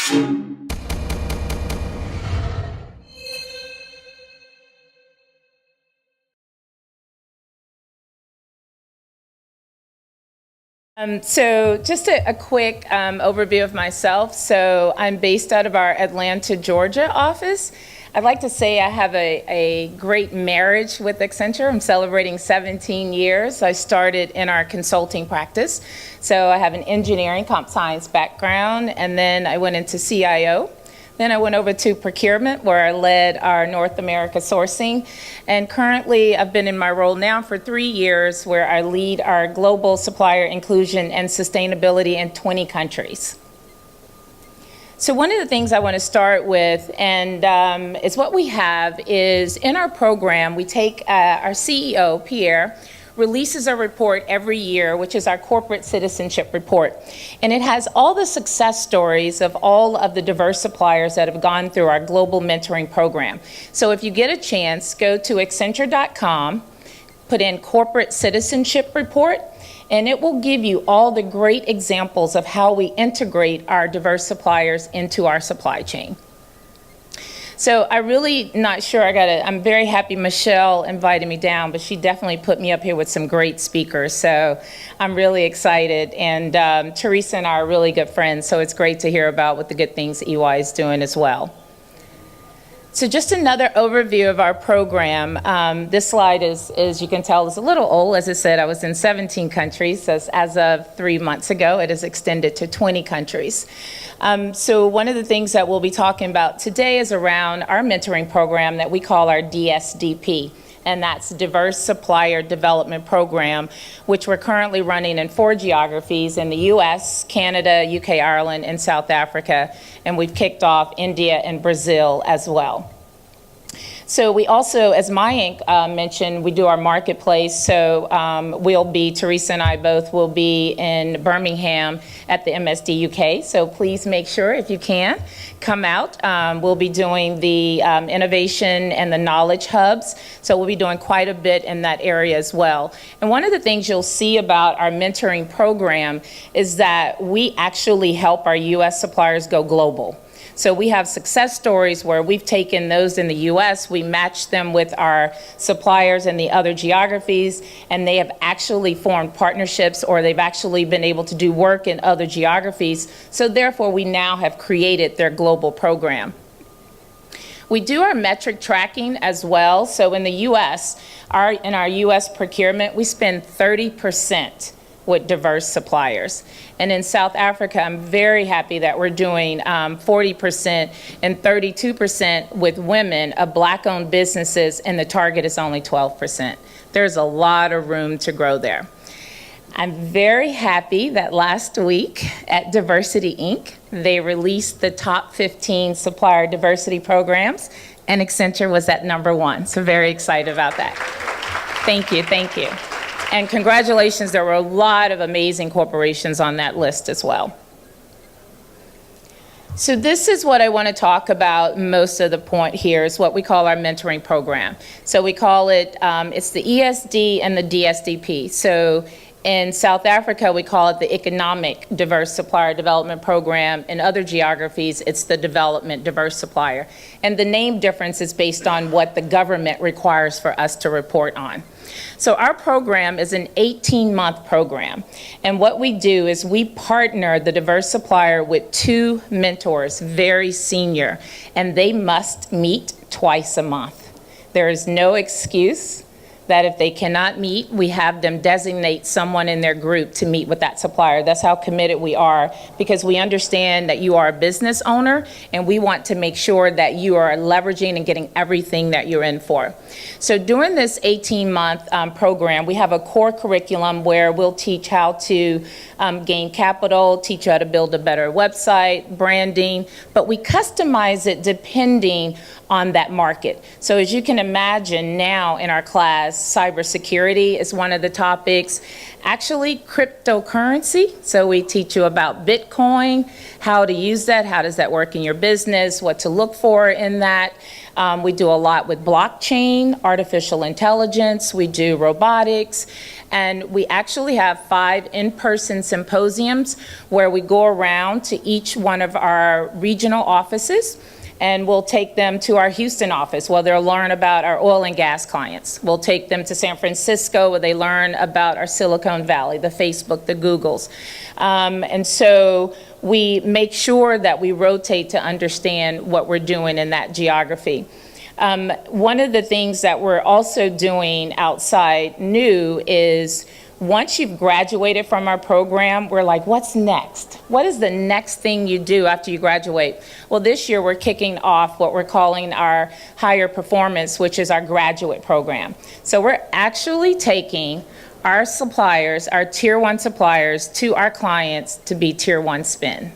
So just a quick overview of myself. So I'm based out of our Atlanta, Georgia office. I'd like to say I have a great marriage with Accenture. I'm celebrating 17 years. I started in our consulting practice. So I have an engineering comp science background, and then I went into CIO. Then I went over to procurement, where I led our North America sourcing. And currently, I've been in my role now for 3 years, where I lead our global supplier inclusion and sustainability in 20 countries. So one of the things I want to start with, and is what we have is in our program, we take our CEO, Pierre, releases a report every year, which is our corporate citizenship report. And it has all the success stories of all of the diverse suppliers that have gone through our global mentoring program. So if you get a chance, go to Accenture.com, put in corporate citizenship report, and it will give you all the great examples of how we integrate our diverse suppliers into our supply chain. So I'm really not sure, I'm very happy Michelle invited me down, but she definitely put me up here with some great speakers. So I'm really excited. And Teresa and I are really good friends, so it's great to hear about what the good things EY is doing as well. So just another overview of our program. This slide is, as you can tell, is a little old. As I said, I was in 17 countries. As of 3 months ago, it has extended to 20 countries. So one of the things that we'll be talking about today is around our mentoring program that we call our DSDP. And that's Diverse Supplier Development Program, which we're currently running in 4 geographies in the US, Canada, UK, Ireland, and South Africa. And we've kicked off India and Brazil as well. So we also, as Mayank mentioned, we do our marketplace. So Teresa and I both will be in Birmingham at the MSD UK. So please make sure, if you can, come out. We'll be doing the innovation and the knowledge hubs. So we'll be doing quite a bit in that area as well. And one of the things you'll see about our mentoring program is that we actually help our US suppliers go global. So we have success stories where we've taken those in the US, we match them with our suppliers in the other geographies, and they have actually formed partnerships, or they've actually been able to do work in other geographies. So therefore, we now have created their global program. We do our metric tracking as well. So in the US, in our US procurement, we spend 30% with diverse suppliers. And in South Africa, I'm very happy that we're doing 40% and 32% with women of Black-owned businesses, and the target is only 12%. There's a lot of room to grow there. I'm very happy that last week at Diversity Inc., they released the top 15 supplier diversity programs, and Accenture was at #1. So very excited about that. Thank you, thank you. And congratulations, there were a lot of amazing corporations on that list as well. So this is what I want to talk about. Most of the point here is what we call our mentoring program. So we call it, it's the ESD and the DSDP. So in South Africa, we call it the Economic Diverse Supplier Development Program. In other geographies, it's the Development Diverse Supplier. And the name difference is based on what the government requires for us to report on. So our program is an 18-month program. And what we do is we partner the diverse supplier with 2 mentors, very senior, and they must meet twice a month. There is no excuse that if they cannot meet, we have them designate someone in their group to meet with that supplier. That's how committed we are, because we understand that you are a business owner, and we want to make sure that you are leveraging and getting everything that you're in for. So during this 18-month program, we have a core curriculum where we'll teach how to gain capital, teach you how to build a better website, branding, but we customize it depending on that market. So as you can imagine now in our class, cybersecurity is one of the topics. Actually, cryptocurrency. So we teach you about Bitcoin, how to use that, how does that work in your business, what to look for in that. We do a lot with blockchain, artificial intelligence, we do robotics, and we actually have 5 in-person symposiums where we go around to each one of our regional offices, and we'll take them to our Houston office where they'll learn about our oil and gas clients. We'll take them to San Francisco where they learn about our Silicon Valley, the Facebook, the Googles. And so we make sure that we rotate to understand what we're doing in that geography. One of the things that we're also doing outside new is once you've graduated from our program, we're like, what's next? What is the next thing you do after you graduate? Well, this year we're kicking off what we're calling our higher performance, which is our graduate program. So we're actually taking our suppliers, our tier 1 suppliers, to our clients to be tier 1 spin.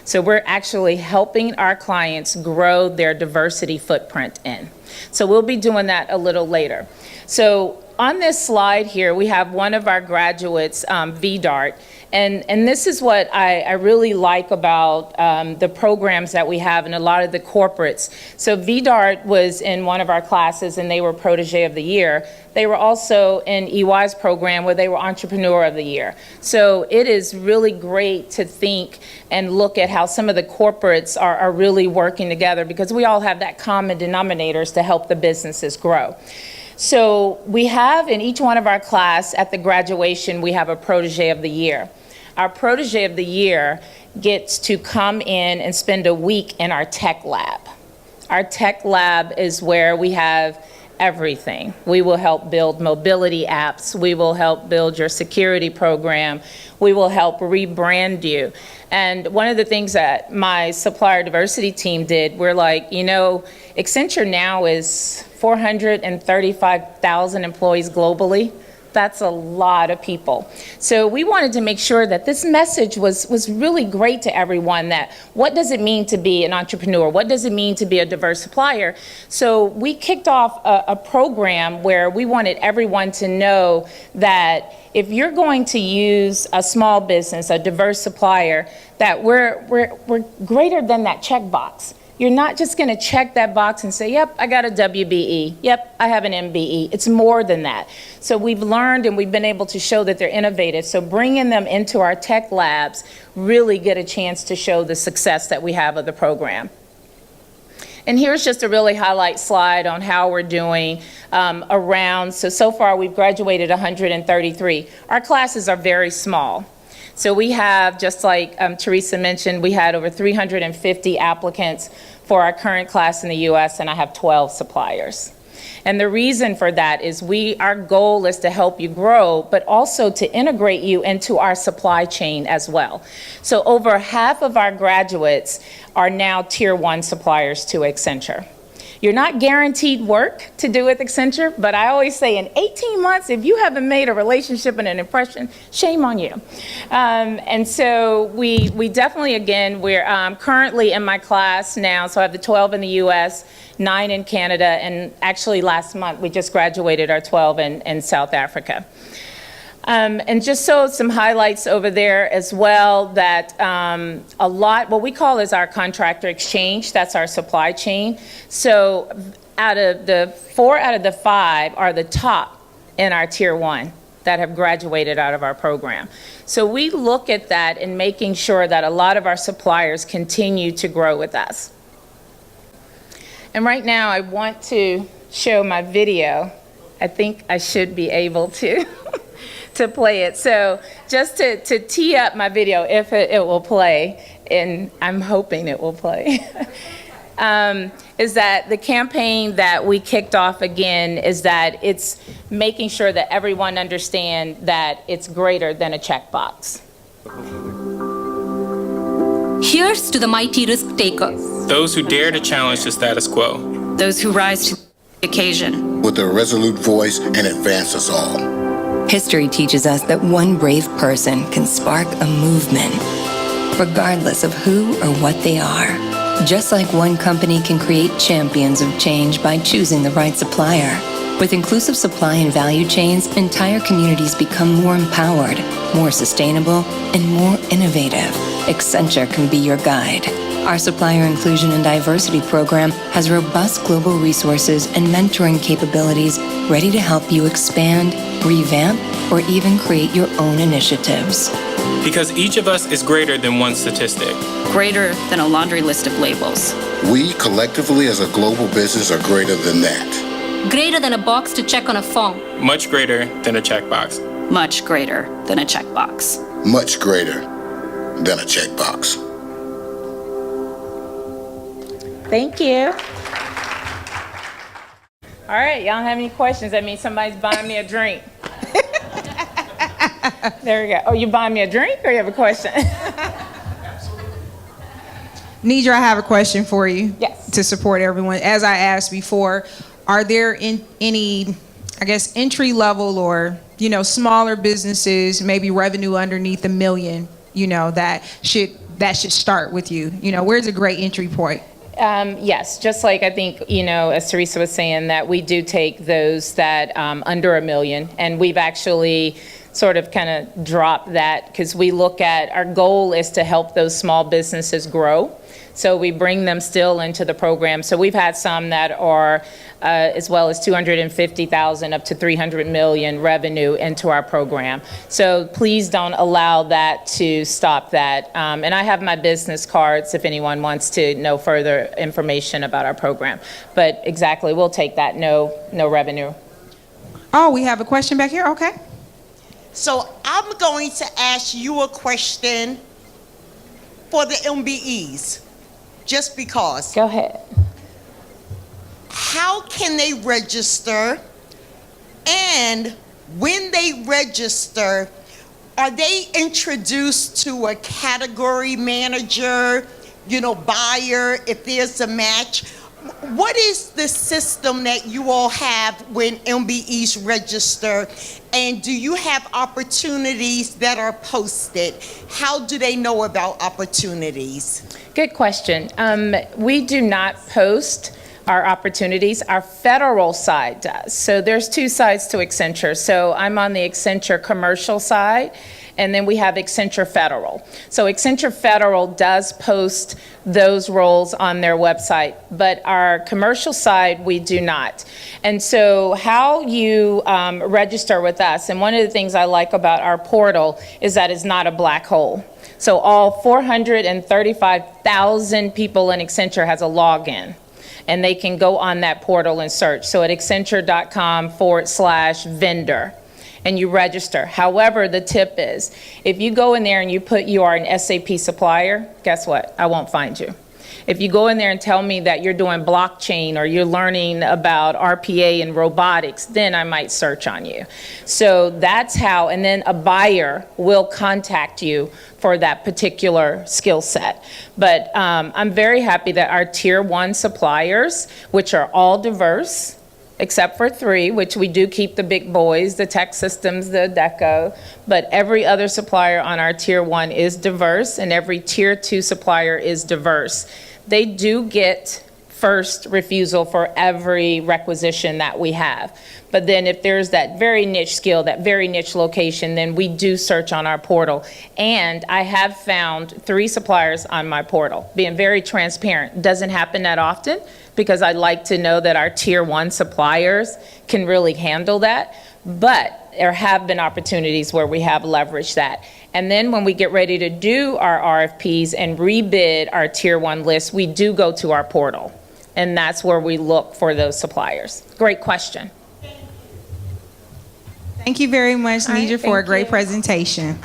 So we're actually helping our clients grow their diversity footprint in. So we'll be doing that a little later. So on this slide here, we have one of our graduates, VDART, and this is what I really like about the programs that we have and a lot of the corporates. So VDART was in one of our classes and they were Protege of the Year. They were also in EY's program where they were Entrepreneur of the Year. So it is really great to think and look at how some of the corporates are really working together because we all have that common denominators to help the businesses grow. So we have in each one of our class at the graduation, we have a Protege of the Year. Our Protege of the Year gets to come in and spend a week in our tech lab. Our tech lab is where we have everything. We will help build mobility apps. We will help build your security program. We will help rebrand you. And one of the things that my supplier diversity team did, we're like, you know, Accenture now is 435,000 employees globally. That's a lot of people. So we wanted to make sure that this message was really great to everyone, that what does it mean to be an entrepreneur? What does it mean to be a diverse supplier? So we kicked off a program where we wanted everyone to know that if you're going to use a small business, a diverse supplier, that we're greater than that checkbox. You're not just going to check that box and say, yep, I got a WBE. Yep, I have an MBE. It's more than that. So we've learned and we've been able to show that they're innovative. So bringing them into our tech labs really get a chance to show the success that we have of the program. And here's just a really highlight slide on how we're doing around. So far we've graduated 133. Our classes are very small. So we have, just like Teresa mentioned, we had over 350 applicants for our current class in the US, and I have 12 suppliers. And the reason for that is our goal is to help you grow, but also to integrate you into our supply chain as well. So over half of our graduates are now tier 1 suppliers to Accenture. You're not guaranteed work to do with Accenture, but I always say in 18 months, if you haven't made a relationship and an impression, shame on you. And so we definitely, again, we're currently in my class now, so I have the 12 in the US, 9 in Canada, and actually last month we just graduated our 12 in South Africa. And just so some highlights over there as well, that a lot, what we call is our contractor exchange, that's our supply chain. So 4 out of the 5 are the top in our tier 1 that have graduated out of our program. So we look at that and making sure that a lot of our suppliers continue to grow with us. And right now I want to show my video. I think I should be able to. To play it. So just to tee up my video, if it will play, and I'm hoping it will play, is that the campaign that we kicked off again is that it's making sure that everyone understand that it's greater than a checkbox. Here's to the mighty risk takers. Those who dare to challenge the status quo. Those who rise to the occasion. With a resolute voice and advance us all. History teaches us that one brave person can spark a movement, regardless of who or what they are. Just like one company can create champions of change by choosing the right supplier, With inclusive supply and value chains, entire communities become more empowered, more sustainable, and more innovative. Accenture can be your guide. Our Supplier Inclusion and Diversity Program has robust global resources and mentoring capabilities ready to help you expand, revamp, or even create your own initiatives. Because each of us is greater than one statistic. Greater than a laundry list of labels. We collectively as a global business are greater than that. Greater than a box to check on a phone. Much greater than a checkbox. Much greater than a checkbox. Much greater than a checkbox. Thank you. All right, y'all have any questions? That means somebody's buying me a drink. There we go. Oh, you buying me a drink or you have a question? Nedra, I have a question for you. Yes. To support everyone. As I asked before, are there any, I guess, entry level or, smaller businesses, maybe revenue underneath $1 million, that should start with you? Where's a great entry point? Yes, just like I think, as Teresa was saying, that we do take those that under $1 million, and we've actually sort of kind of dropped that because we look at, our goal is to help those small businesses grow. So we bring them still into the program. So we've had some that are as well as 250,000 up to 300 million revenue into our program. So please don't allow that to stop that. And I have my business cards if anyone wants to know further information about our program. But exactly, we'll take that no revenue. Oh, we have a question back here? Okay. So I'm going to ask you a question for the MBEs, just because. Go ahead. How can they register? And when they register, are they introduced to a category manager, buyer, if there's a match? What is the system that you all have when MBEs register? And do you have opportunities that are posted? How do they know about opportunities? Good question. We do not post our opportunities. Our federal side does. So there's two sides to Accenture. So I'm on the Accenture commercial side, and then we have Accenture Federal. So Accenture Federal does post those roles on their website, but our commercial side, we do not. And so how you register with us, and one of the things I like about our portal is that it's not a black hole. So all 435,000 people in Accenture has a login, and they can go on that portal and search. So at accenture.com/vendor. And you register. However, the tip is, if you go in there and you put you are an SAP supplier, guess what? I won't find you. If you go in there and tell me that you're doing blockchain or you're learning about RPA and robotics, then I might search on you. So that's how, and then a buyer will contact you for that particular skill set. But I'm very happy that our tier 1 suppliers, which are all diverse, except for 3, which we do keep the big boys, the Tech Systems, the Deco, but every other supplier on our tier 1 is diverse, and every tier 2 supplier is diverse. They do get first refusal for every requisition that we have. But then if there's that very niche skill, that very niche location, then we do search on our portal. And I have found 3 suppliers on my portal, being very transparent. Doesn't happen that often, because I'd like to know that our tier 1 suppliers can really handle that. But there have been opportunities where we have leveraged that. And then when we get ready to do our RFPs and rebid our tier 1 list, we do go to our portal. And that's where we look for those suppliers. Great question. Thank you very much, All right, Nedra, for a thank great you. presentation.